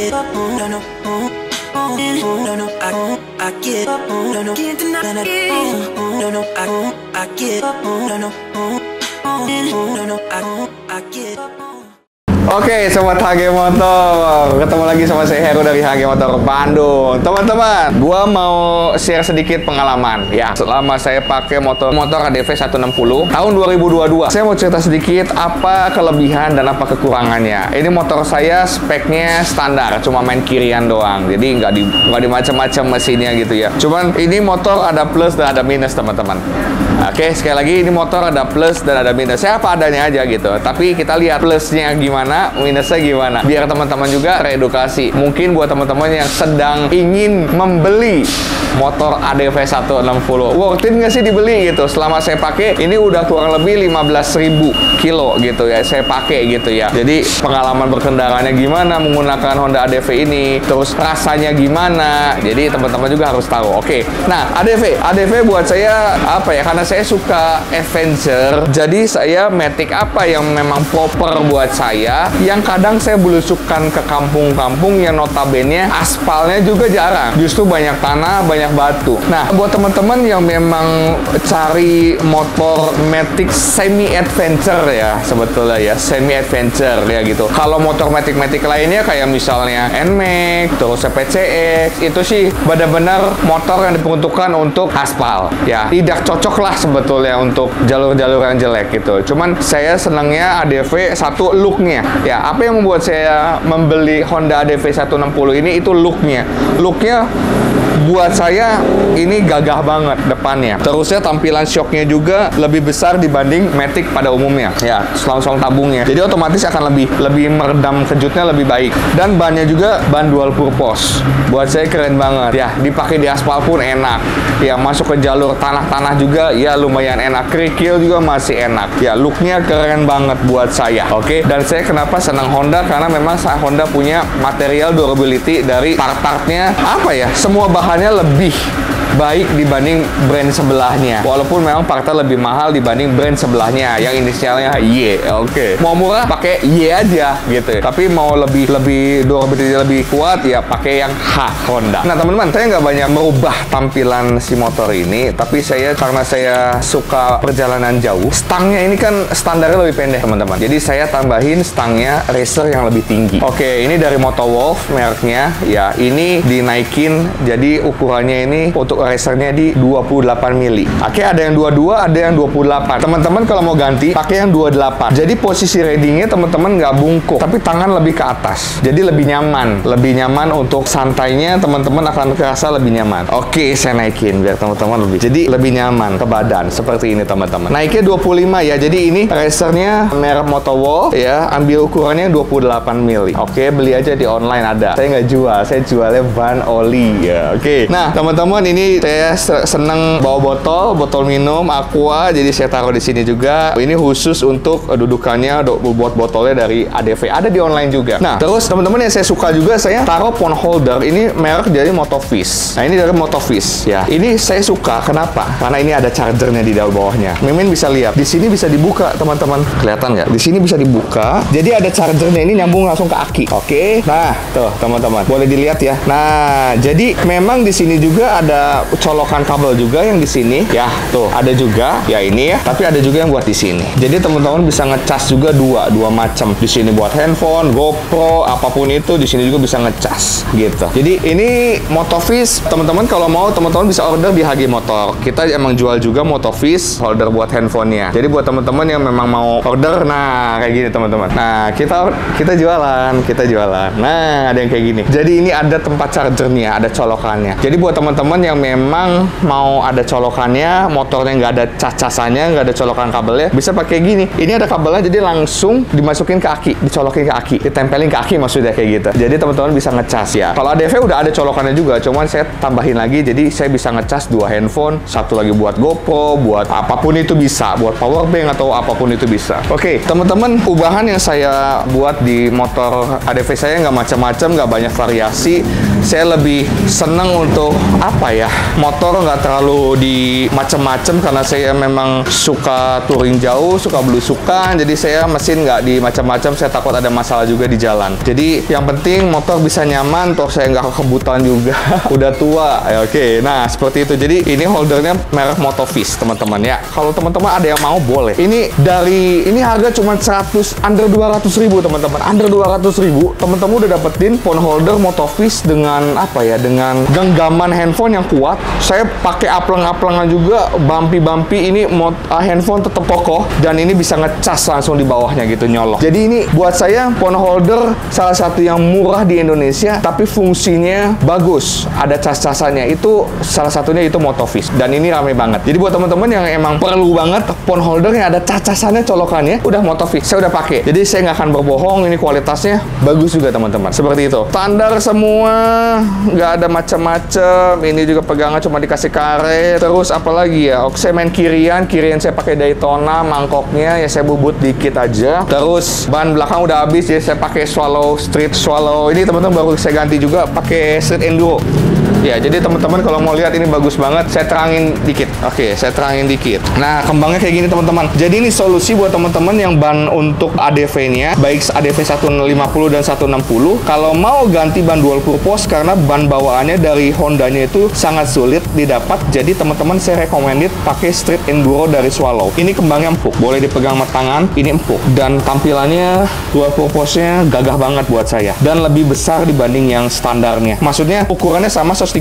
get up, no, no, no, no, I get up, no, no, can't deny that, no, no, I get up, no, no, no, no, I get up. Oke, Sobat HG Motor, ketemu lagi sama saya Heru dari HG Motor Bandung. Teman-teman, gua mau share sedikit pengalaman ya. Selama saya pakai motor ADV 160 tahun 2022, saya mau cerita sedikit apa kelebihan dan apa kekurangannya. Ini motor saya speknya standar, cuma main kirian doang. Jadi nggak di macam-macam mesinnya gitu ya. Cuman ini motor ada plus dan ada minus, teman-teman. Oke, sekali lagi ini motor ada plus dan ada minus. Saya apa adanya aja gitu. Tapi kita lihat plusnya gimana, minusnya gimana. Biar teman-teman juga reedukasi. Mungkin buat teman-teman yang sedang ingin membeli motor ADV 160, worth it nggak sih dibeli gitu? Selama saya pakai, ini udah kurang lebih 15.000 kilo gitu ya. Saya pakai gitu ya. Jadi pengalaman berkendaranya gimana menggunakan Honda ADV ini, terus rasanya gimana. Jadi teman-teman juga harus tahu. Oke, nah ADV buat saya apa ya? Karena saya suka adventure, jadi saya matic apa yang memang proper buat saya, yang kadang saya belusukan ke kampung-kampung yang notabene aspalnya juga jarang, justru banyak tanah, banyak batu. Nah, buat teman-teman yang memang cari motor matic semi adventure ya, sebetulnya ya semi adventure ya gitu. Kalau motor matic lainnya kayak misalnya NMAX, terus PCX, itu sih benar-benar motor yang diperuntukkan untuk aspal ya, tidak cocok lah sebetulnya untuk jalur-jalur yang jelek gitu. Cuman saya senangnya ADV satu looknya ya. Apa yang membuat saya membeli Honda ADV 160 ini itu looknya buat saya ini gagah banget depannya. Terusnya tampilan shocknya juga lebih besar dibanding matic pada umumnya ya, selang-selang tabungnya. Jadi otomatis akan lebih meredam kejutnya lebih baik. Dan bannya juga ban dual purpose. Buat saya keren banget ya, dipakai di aspal pun enak ya, masuk ke jalur tanah-tanah juga ya lumayan enak, kerikil juga masih enak ya. Looknya keren banget buat saya. Oke, dan saya kenapa senang Honda, karena memang Honda punya material durability dari part-partnya apa ya, semua bahannya lebih baik dibanding brand sebelahnya. Walaupun memang partnya lebih mahal dibanding brand sebelahnya yang inisialnya Y. Oke. Mau murah pakai Y aja gitu. Tapi mau lebih durability lebih kuat ya pakai yang H Honda. Nah, teman-teman, saya nggak banyak merubah tampilan si motor ini, tapi karena saya suka perjalanan jauh, stangnya ini kan standarnya lebih pendek, teman-teman. Jadi saya tambahin stangnya racer yang lebih tinggi. Oke, ini dari Motowolf mereknya ya. Ini dinaikin jadi ukurannya ini untuk racernya di 28 mili. Oke, ada yang 22, ada yang 28. Teman-teman kalau mau ganti, pakai yang 28. Jadi posisi ridingnya teman-teman nggak bungkuk, tapi tangan lebih ke atas. Jadi lebih nyaman. Lebih nyaman untuk santainya, teman-teman akan kerasa lebih nyaman. Oke, saya naikin biar teman-teman jadi lebih nyaman ke badan. Seperti ini, teman-teman. Naiknya 25 ya. Jadi ini racernya merek Motowolf ya. Ambil ukurannya 28 mili. Oke, beli aja di online ada. Saya nggak jual. Saya jualnya ban oli ya. Oke. Nah, teman-teman, ini saya seneng bawa botol minum aqua, jadi saya taruh di sini juga. Ini khusus untuk dudukannya buat botolnya dari ADV, ada di online juga. Nah, terus teman-teman yang saya suka juga, saya taruh phone holder. Ini merek dari Motofish. Nah, ini dari Motofish ya. Ini saya suka, kenapa? Karena ini ada chargernya di bawahnya. Mimin bisa lihat, di sini bisa dibuka, teman-teman. Kelihatan nggak? Di sini bisa dibuka. Jadi ada chargernya, ini nyambung langsung ke aki. Oke. Nah, tuh teman-teman, boleh dilihat ya. Nah, jadi memang di sini juga ada colokan kabel juga yang di sini ya, tuh ada juga ya ini ya, tapi ada juga yang buat di sini. Jadi teman-teman bisa ngecas juga dua macam. Di sini buat handphone, GoPro, apapun itu di sini juga bisa ngecas gitu. Jadi ini Motofish, teman-teman kalau mau teman-teman bisa order di HG Motor. Kita emang jual juga Motofish holder buat handphonenya. Jadi buat teman-teman yang memang mau order, nah kayak gini teman-teman. Nah, kita jualan. Nah, ada yang kayak gini. Jadi ini ada tempat chargernya, ada colokannya. Jadi buat teman-teman yang memang mau ada colokannya, motornya nggak ada cacasannya, nggak ada colokan kabelnya, bisa pakai gini. Ini ada kabelnya, jadi langsung dimasukin ke aki, dicolokin ke aki, ditempelin ke aki maksudnya kayak gitu. Jadi teman-teman bisa ngecas ya. Kalau ADV udah ada colokannya juga, cuman saya tambahin lagi, jadi saya bisa ngecas 2 handphone, satu lagi buat GoPro, buat apapun itu bisa, buat power bank atau apapun itu bisa. Oke, teman-teman, ubahan yang saya buat di motor ADV saya nggak macam-macam, nggak banyak variasi. Saya lebih seneng untuk apa ya? motor nggak terlalu di macem-macem karena saya memang suka touring jauh, suka belusukan. Jadi saya mesin nggak di macam-macam. Saya takut ada masalah juga di jalan. Jadi yang penting motor bisa nyaman, toh saya nggak kekebutan juga. Udah tua. Ya, oke. Nah seperti itu. Jadi ini holdernya merek Motofish teman-teman ya. Kalau teman-teman ada yang mau boleh. Ini harga cuma 100 under 200.000 teman-teman. Under 200.000 teman-teman udah dapetin phone holder Motofish dengan apa ya? Dengan genggaman handphone yang kuat. Saya pakai apleng-aplengan juga, bumpy-bumpy. Ini handphone tetap kokoh dan ini bisa ngecas langsung di bawahnya gitu, nyolok. Jadi ini buat saya phone holder salah satu yang murah di Indonesia tapi fungsinya bagus. Ada cas-casannya. Itu salah satunya itu Motofish dan ini rame banget. Jadi buat teman-teman yang emang perlu banget phone holder yang ada cas-casannya, colokannya, udah Motofish. Saya udah pakai. Jadi saya nggak akan berbohong, ini kualitasnya bagus juga teman-teman. Seperti itu. Standar semua, nggak ada macam-macam. Ini juga pegangan cuma dikasih karet. Terus apalagi ya? Oke, saya main kirian saya pakai Daytona, mangkoknya ya saya bubut dikit aja. Terus ban belakang udah habis, jadi saya pakai Street Swallow. Ini teman-teman baru saya ganti juga pakai Street Enduro. Ya, jadi teman-teman kalau mau lihat ini bagus banget. Saya terangin dikit. Oke, saya terangin dikit. Nah, kembangnya kayak gini teman-teman. Jadi ini solusi buat teman-teman yang ban untuk ADV-nya, baik ADV 150 dan 160. Kalau mau ganti ban dual purpose karena ban bawaannya dari Hondanya itu sangat sulit didapat. Jadi teman-teman saya recommended pakai Street Enduro dari Swallow. Ini kembangnya empuk, boleh dipegang sama tangan. Ini empuk dan tampilannya dual purpose-nya gagah banget buat saya dan lebih besar dibanding yang standarnya. Maksudnya ukurannya sama 130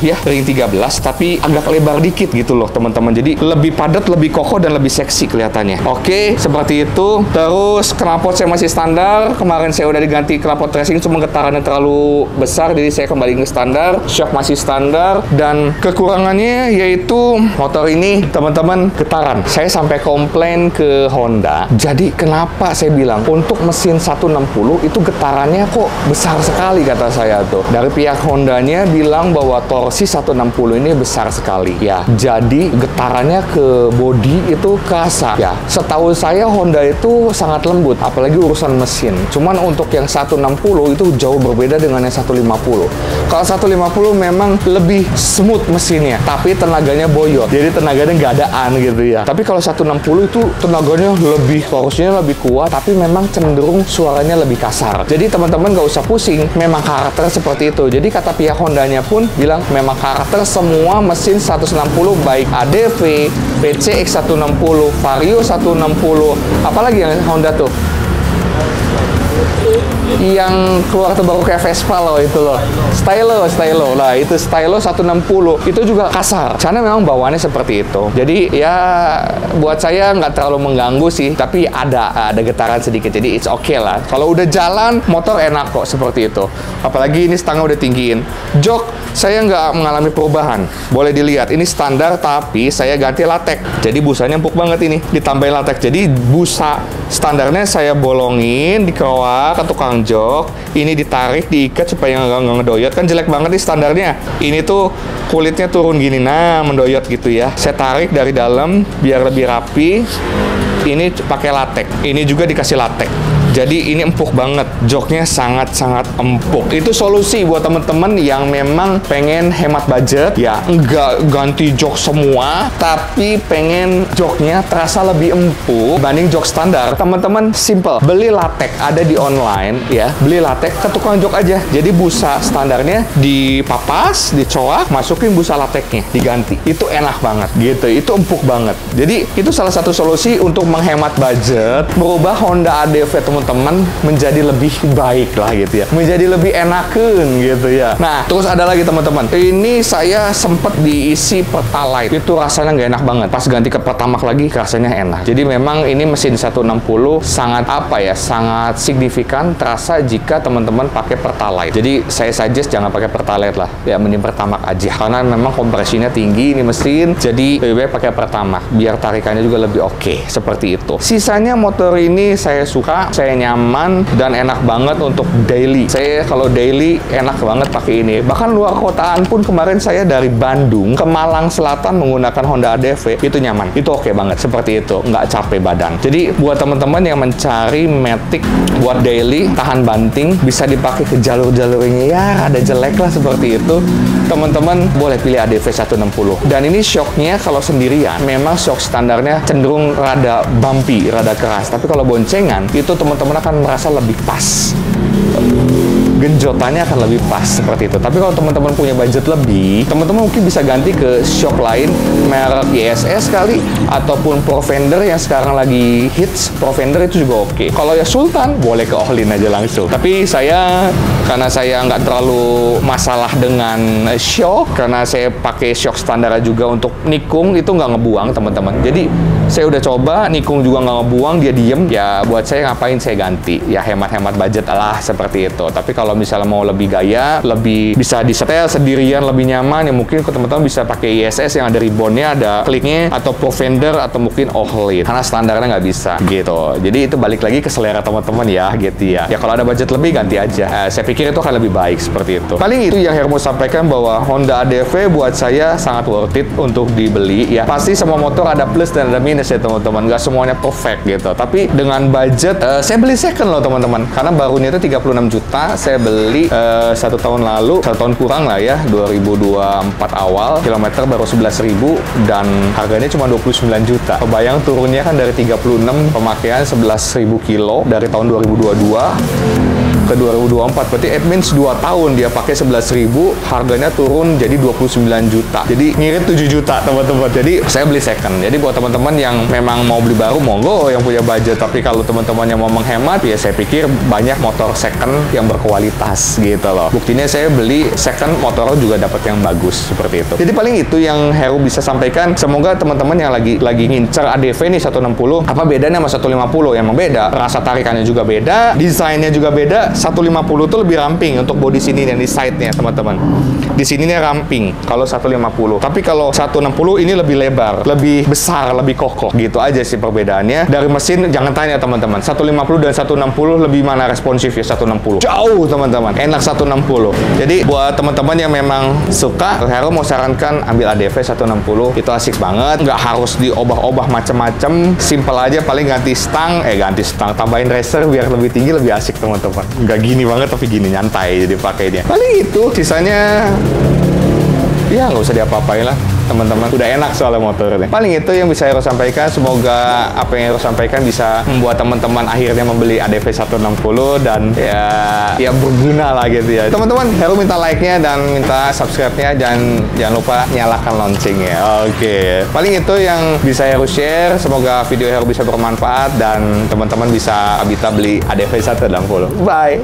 ya, ring 13, tapi agak lebar dikit gitu loh teman-teman. Jadi lebih padat, lebih kokoh dan lebih seksi kelihatannya. Oke, seperti itu. Terus knalpot saya masih standar. Kemarin saya udah diganti knalpot racing, cuma getarannya terlalu besar, jadi saya kembali ke standar. Shock masih standar dan kekurangannya yaitu motor ini teman-teman getaran. Saya sampai komplain ke Honda. Jadi kenapa saya bilang untuk mesin 160 itu getarannya kok besar sekali kata saya tuh. Dari pihak Hondanya bilang bahwa torsi 160 ini besar sekali ya. Jadi getarannya ke bodi itu kerasa ya. Setahu saya Honda itu sangat lembut, apalagi urusan mesin. Cuman untuk yang 160 itu jauh berbeda dengan yang 150. Kalau 150 memang lebih smooth mesinnya, tapi tenaganya boyot. Jadi tenaganya nggak adaan gitu ya. Tapi kalau 160 itu tenaganya lebih, torsinya lebih kuat, tapi memang cenderung suaranya lebih kasar. Jadi teman-teman nggak usah pusing, memang karakter seperti itu. Jadi kata pihak Hondanya pun bilang memang karakter semua mesin 160 baik ADV, PCX 160, Vario 160, apalagi yang Honda tuh yang keluar terbaru kayak Vespa loh itu loh, Stylo lah, itu Stylo 160 itu juga kasar karena memang bawaannya seperti itu. Jadi ya buat saya nggak terlalu mengganggu sih, tapi ada getaran sedikit, jadi it's okay lah. Kalau udah jalan motor enak kok seperti itu. Apalagi ini stangnya udah tinggiin. Jok saya nggak mengalami perubahan, boleh dilihat ini standar tapi saya ganti latex, jadi busanya empuk banget ini, ditambahin latex. Jadi busa standarnya saya bolongin di kerowak ke tukang jok, ini ditarik, diikat supaya nggak ngedoyot. Kan jelek banget nih standarnya. Ini tuh kulitnya turun gini, nah mendoyot gitu ya. Saya tarik dari dalam biar lebih rapi. Ini pakai latex, ini juga dikasih latex. Jadi ini empuk banget, joknya sangat-sangat empuk. Itu solusi buat temen-temen yang memang pengen hemat budget, ya nggak ganti jok semua, tapi pengen joknya terasa lebih empuk banding jok standar. Teman-teman simple, beli latex ada di online ya, beli latex ke tukang jok aja. Jadi busa standarnya dipapas, dicoak, masukin busa latexnya, diganti. Itu enak banget gitu, itu empuk banget. Jadi itu salah satu solusi untuk menghemat budget, merubah Honda ADV teman-teman menjadi lebih baik lah gitu ya, menjadi lebih enakan gitu ya. Nah terus ada lagi teman-teman, ini saya sempet diisi Pertalite, itu rasanya nggak enak banget. Pas ganti ke Pertamax lagi rasanya enak. Jadi memang ini mesin 160 sangat apa ya, sangat signifikan terasa jika teman-teman pakai Pertalite. Jadi saya suggest jangan pakai Pertalite lah ya, mending Pertamax aja karena memang kompresinya tinggi ini mesin. Jadi lebih baik pakai Pertamax biar tarikannya juga lebih oke. Seperti itu. Sisanya motor ini saya suka, saya saya nyaman dan enak banget untuk daily. Saya kalau daily enak banget pakai ini. Bahkan luar kotaan pun kemarin saya dari Bandung ke Malang Selatan menggunakan Honda ADV itu nyaman. Itu oke banget seperti itu, nggak capek badan. Jadi buat teman-teman yang mencari Matic buat daily, tahan banting, bisa dipakai ke jalur-jalurnya ya ada jelek lah seperti itu, teman-teman boleh pilih ADV 160. Dan ini shocknya kalau sendirian, memang shock standarnya cenderung rada bumpy, rada keras. Tapi kalau boncengan, itu teman-teman akan merasa lebih pas. Genjotannya akan lebih pas seperti itu. Tapi kalau teman-teman punya budget lebih, teman-teman mungkin bisa ganti ke shock lain, merek ISS kali, ataupun Provender yang sekarang lagi hits. Provender itu juga oke. Kalau ya Sultan, boleh ke Ohlin aja langsung. Tapi karena saya nggak terlalu masalah dengan shock, karena saya pakai shock standar juga untuk nikung, itu nggak ngebuang teman-teman. Jadi saya udah coba, nikung juga nggak ngebuang, dia diem. Ya buat saya ngapain saya ganti? Ya hemat-hemat budget lah seperti itu. Tapi kalau misalnya mau lebih gaya, lebih bisa disetel sendirian, lebih nyaman, ya mungkin teman-teman bisa pakai ISS yang ada ribbonnya, ada kliknya, atau Provender, atau mungkin Ohlin. Karena standarnya nggak bisa gitu. Jadi itu balik lagi ke selera teman-teman ya gitu ya. Ya kalau ada budget lebih ganti aja. Saya pikir itu akan lebih baik seperti itu. Paling itu yang Heru mau sampaikan, bahwa Honda ADV buat saya sangat worth it untuk dibeli ya. Pasti semua motor ada plus dan ada minus ya teman-teman. Nggak semuanya perfect gitu. Tapi dengan budget, saya beli second loh teman-teman. Karena barunya itu 36 juta. Saya beli 1 tahun lalu, 1 tahun kurang lah ya, 2024 awal, kilometer baru 11.000 dan harganya cuma 29 juta. Kebayang turunnya kan dari 36 pemakaian 11.000 kilo dari tahun 2022 ke 2024, berarti it means 2 tahun dia pakai 11.000, harganya turun jadi 29 juta. Jadi ngirit 7 juta teman-teman. Jadi saya beli second. Jadi buat teman-teman yang memang mau beli baru, monggo yang punya budget. Tapi kalau teman-teman yang mau menghemat, ya saya pikir banyak motor second yang berkualitas gitu loh. Buktinya saya beli second, motor juga dapat yang bagus seperti itu. Jadi paling itu yang Heru bisa sampaikan. Semoga teman-teman yang lagi ngincer ADV nih 160, apa bedanya sama 150? Emang beda. Rasa tarikannya juga beda, desainnya juga beda. 150 tuh lebih ramping untuk bodi sini dan di side-nya teman-teman. Di sininya ramping kalau 150. Tapi kalau 160 ini lebih lebar, lebih besar, lebih kokoh. Gitu aja sih perbedaannya. Dari mesin jangan tanya teman-teman. 150 dan 160 lebih mana responsif ya? 160. Jauh teman-teman. Enak 160. Jadi buat teman-teman yang memang suka, Heru mau sarankan ambil ADV 160. Itu asik banget. Nggak harus diobah-obah macem-macem. Simple aja, paling ganti stang, tambahin racer biar lebih tinggi, lebih asik teman-teman. Nggak gini banget tapi gini, nyantai jadi pakainya. Paling itu, sisanya ya nggak usah diapa-apain lah teman-teman. Udah enak soalnya motornya. Paling itu yang bisa Heru sampaikan. Semoga apa yang Heru sampaikan bisa membuat teman-teman akhirnya membeli ADV 160 dan ya berguna lah gitu ya. Teman-teman, Heru minta like-nya dan minta subscribe-nya, jangan lupa nyalakan loncengnya. Oke. Paling itu yang bisa Heru share. Semoga video Heru bisa bermanfaat dan teman-teman bisa beli ADV 160. Bye.